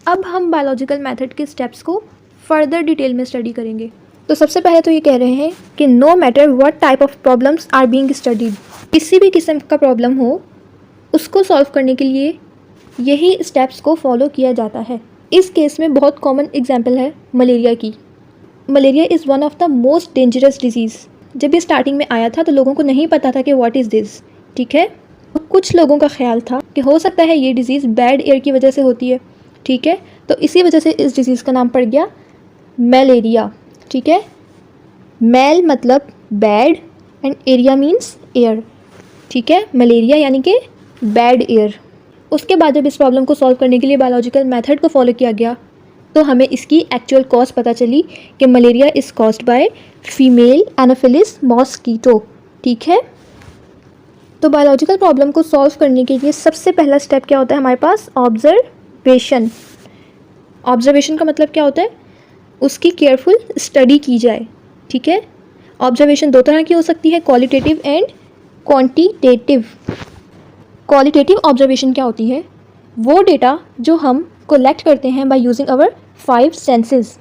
अब हम biological method के स्टेप्स को फर्दर डिटेल में स्टडी करेंगे। तो सबसे पहले तो ये कह रहे हैं कि no matter what type of problems are being studied, किसी भी किस्म का प्रॉब्लम हो उसको सॉल्व करने के लिए यही स्टेप्स को फॉलो किया जाता है। इस केस में बहुत कॉमन एग्जांपल है मलेरिया की। Malaria is one of the most dangerous disease. जब ये स्टार्टिंग में आया था तो लोगों को नहीं पता था कि व्हाट इज़ दिस, ठीक है। कुछ लोगों का ख्याल था कि हो सकता है ये डिज़ीज़ बैड एयर की वजह से होती है, ठीक है। तो इसी वजह से इस डिज़ीज़ का नाम पड़ गया मलेरिया, ठीक है। मैल मतलब bad and area means air, ठीक है। मलेरिया यानी कि बैड एयर। उसके बाद जब इस प्रॉब्लम को सॉल्व करने के लिए बायोलॉजिकल मेथड को फॉलो किया गया तो हमें इसकी एक्चुअल कॉज पता चली कि malaria is caused by female Anopheles mosquito, ठीक है। तो बायोलॉजिकल प्रॉब्लम को सॉल्व करने के लिए सबसे पहला स्टेप क्या होता है हमारे पास? ऑब्जर्वेशन। ऑब्जर्वेशन का मतलब क्या होता है? उसकी केयरफुल स्टडी की जाए, ठीक है। ऑब्जर्वेशन दो तरह की हो सकती है, qualitative and quantitative. Qualitative observation क्या होती है? वो डेटा जो हम कलेक्ट करते हैं बाय यूजिंग आवर 5 सेंसेस,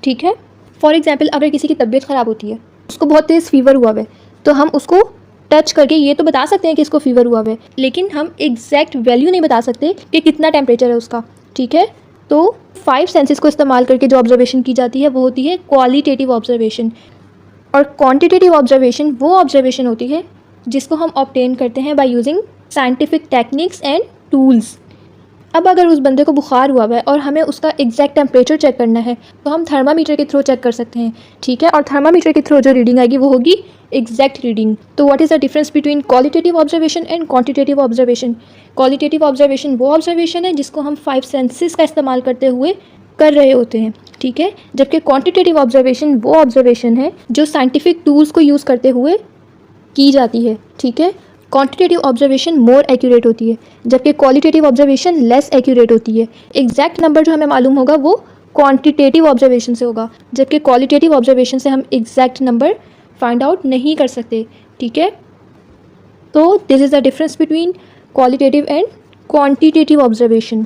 ठीक है। फॉर एग्जांपल अगर किसी की तबीयत ख़राब होती है, उसको बहुत तेज़ फीवर हुआ है, तो हम उसको टच करके ये तो बता सकते हैं कि इसको फीवर हुआ है, लेकिन हम एग्जैक्ट वैल्यू नहीं बता सकते कि कितना टेम्परेचर है उसका, ठीक है। तो 5 सेंसेस को इस्तेमाल करके जो ऑब्जर्वेशन की जाती है वो होती है क्वालिटेटिव ऑब्जर्वेशन। और क्वांटिटेटिव ऑब्जर्वेशन वो ऑब्जर्वेशन होती है जिसको हम ऑब्टेन करते हैं by using scientific techniques and tools. अब अगर उस बंदे को बुखार हुआ है और हमें उसका एग्जैक्ट टेम्परेचर चेक करना है तो हम थर्मामीटर के थ्रू चेक कर सकते हैं, ठीक है। और थर्मामीटर के थ्रू जो रीडिंग आएगी वो होगी एग्जैक्ट रीडिंग। तो what is the difference between qualitative observation and quantitative observation? Qualitative observation वो ऑब्जर्वेशन है जिसको हम 5 सेंसेस का इस्तेमाल करते हुए कर रहे होते हैं, ठीक है। जबकि क्वांटिटेटिव ऑब्जर्वेशन वो ऑब्जर्वेशन है जो साइंटिफिक टूल्स को यूज़ करते हुए की जाती है, ठीक है। क्वांटिटेटिव ऑब्जर्वेशन मोर एक्यूरेट होती है जबकि क्वालिटेटिव ऑब्जर्वेशन लेस एक्यूरेट होती है। एग्जैक्ट नंबर जो हमें मालूम होगा वो क्वांटिटेटिव ऑब्जर्वेशन से होगा, जबकि क्वालिटेटिव ऑब्जर्वेशन से हम एग्जैक्ट नंबर फाइंड आउट नहीं कर सकते, ठीक है। तो this is the difference between qualitative and quantitative observation.